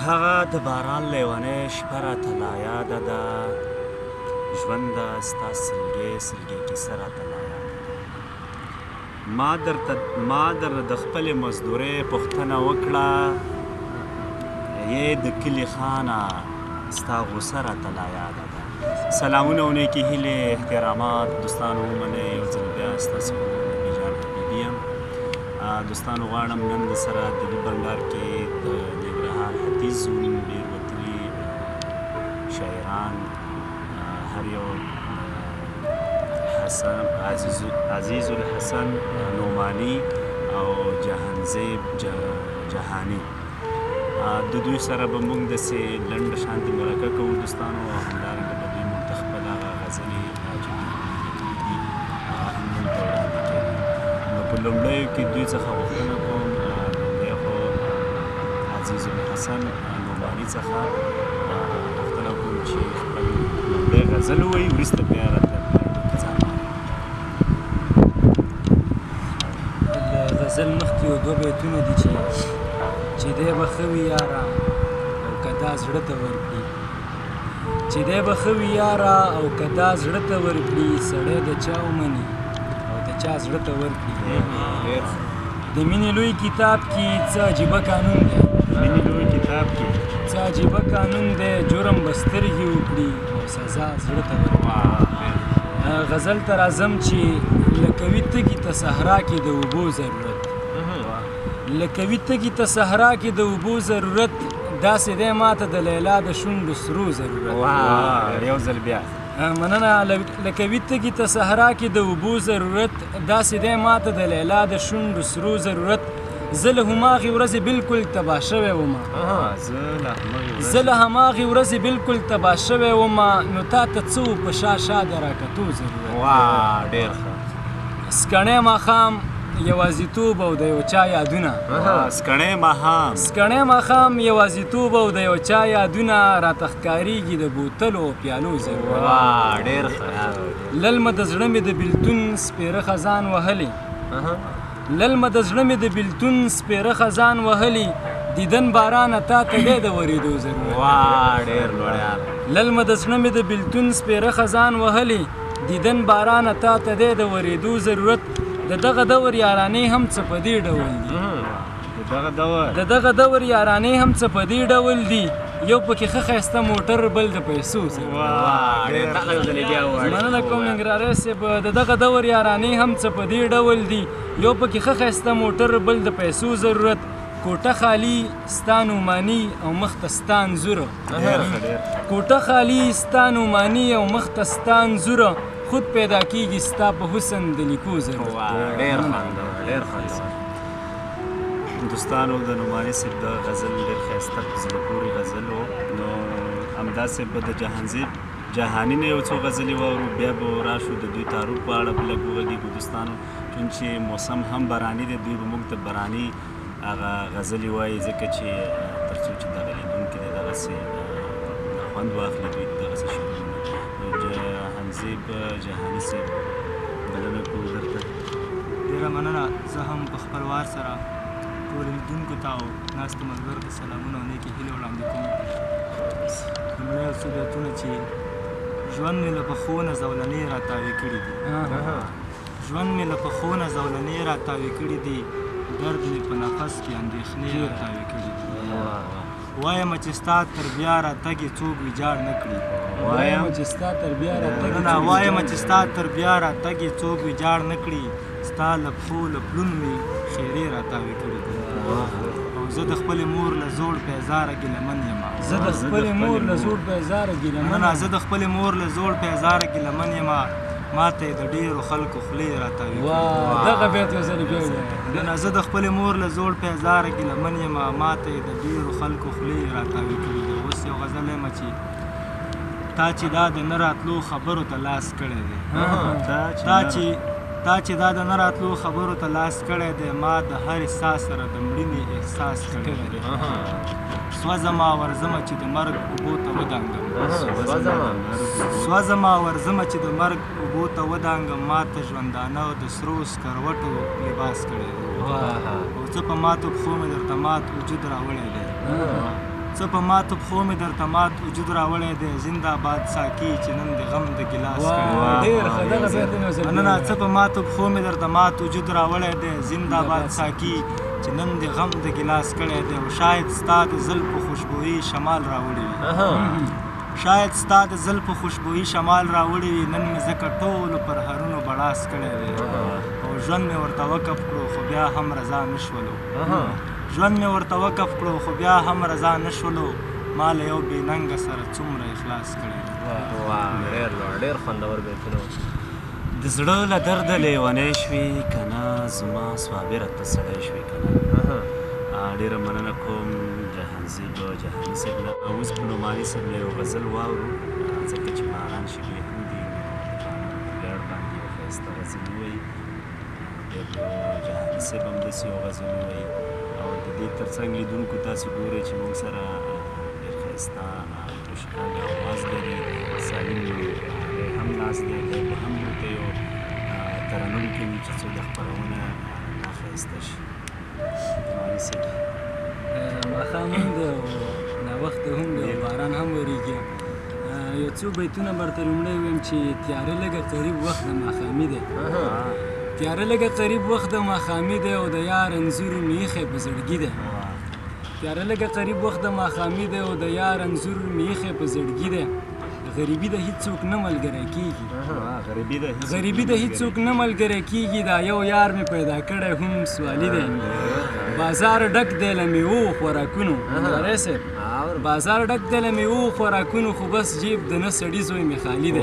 هغه د باران لیونۍ شپه راته لا یاده ده، ژونده ستا سلګۍ سلګۍ کیسه راته لا یاده ده. ما در د خپلې مزدورۍ پوښتنه وکړه، یې د کلي خانه ستا غوسه راته لا یاده ده. سلامونه او نیکې هیلې احترامات دوستانو ومنئ. یو ځل بیا ستاسو نبي جان حبیبي یم. دوستانو غواړم نن د سره د دې بنډار کې د ننګرهار ختیځ زون ډېر وتلي شاعران، هر یو حسن عزیز الحسن نعماني او جهانزیب جهاني، د دوی سره به موږ داسې لنډه شانتې مرکه کوو دوستانو، او همدارنګه به دوی موږ ته خپل هغه غزلې چې دوی لیکلي دي هغه هم موږ ته وړاندې کوي. نو په لومړیو کې دوی څخه غوښتنه کوم، لومړی خو عزیز الحسن نعماني څخه غوښتنه کوم چې خپل لومړی غزل ووایي، وروسته بیا راته ځان د غزل مخکې یو دوه بیتونه دي چې دی به ښه وي یاره او که دا زړه ته ورکړي، چې دی به ښه وي یاره او که دا زړه ته ورکړي، سړی د چا ومني او د چا زړه ته ورکړي. د مینې لوی کتاب کې څه عجیبه قانون دی، مینې لوی کتاب کې څه عجیبه قانون دی، جرم به سترګې وکړي او سزا زړه ته ورکړي. غزل ته راځم چې لکه وي تږي ته صحرا کې د اوبو ضرورت، لکه وي تږي ته صحرا کې د اوبو ضرورت، داسې دی ماته د لیلا د شونډو سرو ضرورت. یو ځل بیا مننه. لکه وي تږي ته صحرا کې د اوبو ضرورت، داسې دی ماته د لیلا د شونډو سرو ضرورت. زه له هماغې ورځې بلکل تباه شوی ومه، زه له هماغې ورځې بلکل تباه شوی ومه، نو تا ته څه و په شا شا د راکتو ضرورت. ډېر ښه. سکڼی ماښام یوازیتوب او د یو چا یادونه، سکڼی ماښام سکڼی ماښام یوازیتوب او د یو چا یادونه، راته ښکارېږي د بوتلو او پیالو ضرورت. ډېر ښه. للمه د زړه مې د بېلتون سپېره خزان وهلې، للمه د زړه مې د بېلتون سپېره خزان وهلې، دیدن بارانه تا ته دی د ورېدو ضرورت. ډېر لوړیار. للمه د زړه مې د بېلتون سپېره خزان وهلې، دیدن بارانه تا ته دی د ورېدو ضرورت. د دغه دور یارانې هم څه په دې ډول دي، د دغه دور یارانې هم څه په دې ډول دي، یو پکې ښه ښایسته موټر بل د پیسو مننه کوم ننګرهاري صاحب. د دغه دور یارانې هم څه په دې ډول دي، یو پکې ښه ښایسته موټر بل د پیسو ضرورت. کوټه خالي ستا نعماني او مخ ته ستا انځوره، کوټه خالي ستا نعماني او مخ ته ستا انځوره، خود پیدا کیږي ستا په حسن د لیکو ضرورت. ډېر ښه. دوستانو د نعماني صاحب د غزل ډېر ښایسته په زړه پورې غزل و. نو همداسې به د جهانزیب جهاني نه یو څو غزلې واورو، بیا به راشو د دوی تعارف په اړه به لږ وغږېږو دوستانو، چون چې موسم هم باراني دی، دوی به موږ ته باراني هغه غزلې وایي، ځکه چې تر څو چې دغه لیدونکي دی دغسې خوند واخلي دوی دغسې شعرونه. نو جهانزیب جهاني صاحب بلنه کوو درته. ډېره مننه. زه هم په خپل وار سره ټولو لیدونکو ته او ناستو ملګرو ته سلامونه او نیکې هیلې وړاندې کوم. لومړی یو څو بیتونه چې ژوند مې له پښو نه زولنې راتاوې کړي دي، ژوند مې له پښو نه زولنې راتاوې کړي دي، درد مې په نفس کې اندېښنې راتاوې کړي دي. وایم چې ستا تر بیا راتګې څوک ویجاړ نه کړي، وایم چې ستا تر بیا راتګې وایم چې ستا تر بیا راتګې څوک ویجاړ نه کړي، ستا له پښو له پلونو مې خیرې راتاوې کړي دي. او زه د خپلې مور له زوړ پیزاره ګیلمن یم، زه د خپلې مور له زوړ پیزاره ګیلمن، زه د خپلې مور له زوړ پیزاره ګیلمن یم، ماته یې د ډېرو خلکو خولې راتاوې کړي. دغه بیت یو ځل بیا ووایه. زه د خپلې مور له زوړ پیزاره ګیلمن یم، ماته یې د ډېرو خلکو خولې راتاوې کړي دي. اوس یو غزل یم چې تا چې دا د نه راتلو خبرو ته لاس کړی دی، تا چې دا د نه راتلو خبرو ته لاس کړی دی، ما د هر احساس سره د مړینې احساس کړی دی. سوځمه ورځمه چې د مرګ اوبو ته ودانګم، سوځمه ورځمه چې د مرګ اوبو ته ودانګم، ما ته ژوندانه د سرو سکروټو لباس کړی دی، او څه په ماتو پښو مې درته مات وجود راوړی دی. څه په ماتو پښو مې درته مات وجود راوړی دی زنده‌باد ساقي چې نن د غم د ګیلاس ډېر ښه دغه بیت مې یو ځل مننه څه په ماتو پښو مې درته مات وجود راوړی دی زنده‌باد ساقي چې نن د غم د ګیلاس کړی دی او شاید ستا د زلفو خوشبويي شمال راوړی وي شاید ستا د زلفو خوشبويي شمال راوړی وي نن مې ځکه ټولو پرهرونو بړاس کړی دی او ژوند مې ورته وقف کړو خو بیا هم رضا نه شولو ژوند مې ورته وقف کړو خو بیا هم رضا نه شولو ما له یو بې ننګه سره څومره اخلاص کړی ډېر خوندور بیتونه د زړه له درده لیونی شوې که نه زما صابره ته سړی شوې که نه ډېره مننه کوم جهانزیب جهاني صاحب نه اوس په نعماني صاحب نه یو غزل واورو ځکه چې باران شپې هم دي ویاړ باندې یو ښایسته غزل ووایي بیا به جهاني صاحب هم داسې یو غزل ووایي او د دې تر څنګ لیدونکو تاسې ګورئ چې موږ سره ډېر ښایسته خوشحاله اواز لري سالم هم ناست دی دی به هم ورته یو ترنم کوي چې څو د خپرونه ښایسته شي نعماني صاحب ماښام هم دی او ناوخته هم دی او باران هم ورېږي یو څو بیتونه به درته لومړی ویم چې تیاره لږه قریب وخت د ماښامي دی تیاره لږه قریب وخت د ماښامي دی او د یار انځور مې ایښی په زړګي دی تیاره لږه قریب وخت د ماښامي دی او د یار انځور مې ایښی په زړګي دی غریبي د هیڅوک نه ملګری کېږي غریبي د هیڅوک نه ملګری کېږي دا یو یار مې پیدا کړی هم سوالي دی بازار ډک دی له میوو خوراکونو بازار ډک دی له میوو خوراکونو خو بس جیب د نه سړي زوی مې خالي دی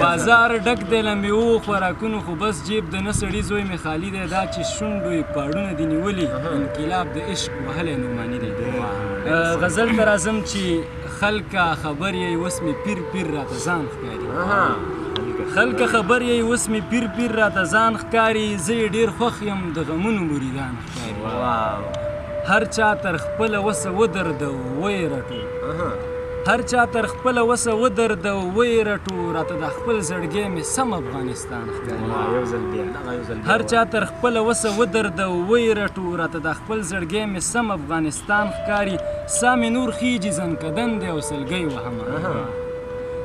بازار ډک دی له میوو خوراکونو خو بس جیب د نه سړي زوی مې خالي دی دا چې شونډو یې پاړونه دي نیولي انقلاب د عشق وهلی نعماني دی غزل ته راځم چې خلکه خبر یې اوس مې پیر پیر راته ځان ښکاري خلکه خبر یې اوس مې پیر پیر راته ځان ښکاري زه یې ډېر خوښ یم د غمونو مریدان ښکاري هر چا تر خپله وسه ودرده ویې رټو هر چا تر خپله وسه ودرده ویې رټو راته د خپل زړګی مې سم افغانستان ښکاري هر چا تر خپله وسه ودرده ویې رټو راته د خپل زړګی مې سم افغانستان ښکاري سا مې نور خیجي زنکدن دی او سلګۍ وهمه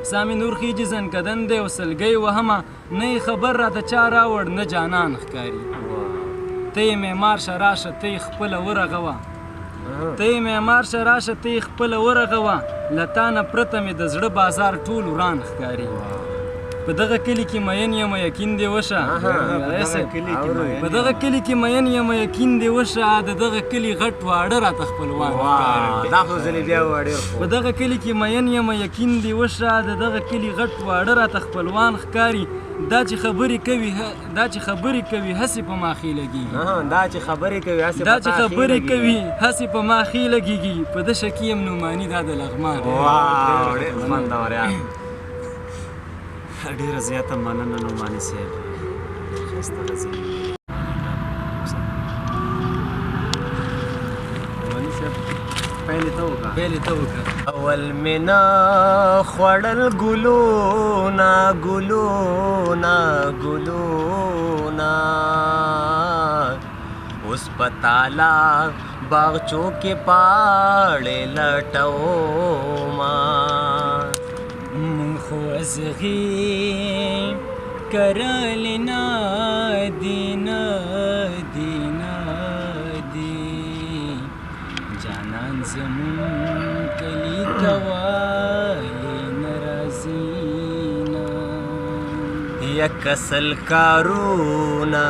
سا مې نور خیجي زنکدن دی او سلګۍ وهمه نه یې خبر راته چا راوړ نه جانان ښکاري ته یې معمار شه راشه ته یې خپله ورغوه ته یې معمار شه راشه ته یې خپله ورغوه له تا نه پرته مې د زړه بازار ټول وران ښکاري په دغه کلي کې مین یم یقین دې وشه په دغه کلي کې مین یم یقین دې وشه د دغه کلي غټ واړه راته خپلوان په دغه کلي کې مین یم یقین دې وشه د دغه کلي غټ واړه راته خپلوان ښکاري دا چې خبرې کوي هسې په ماښې لګېږي دا چې خبرې کوي هسې په ماښې لګېږي په ده شکي یم نعماني دا د لغمان ډېره زیاته مننه نعماني صاحب ښایسته غزل پیلې ته وکړه اول مې نه خوړل ګلونه اوس په تالا باغچو کې پاړې لټومه مونږ خو ازغي کرلې نادي جانان زمون کلی توالې نرازینا یک اصل کارونا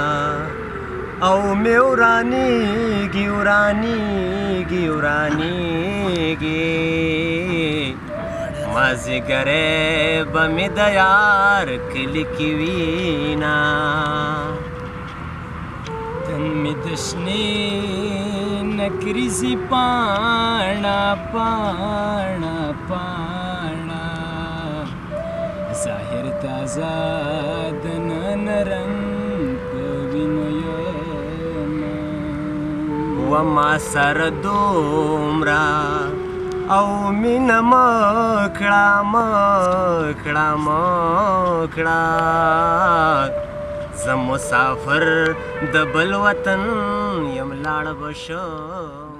او مې ورانیږي مازیګری به مې د یار کلي کې وینا تن مې د شنې نکریزي پاڼه ظاهر تازه د نن رنګ په وینو یمه وما سره دومره او مینه مکړه زه مسافر د بل وطن یم لاړ به شم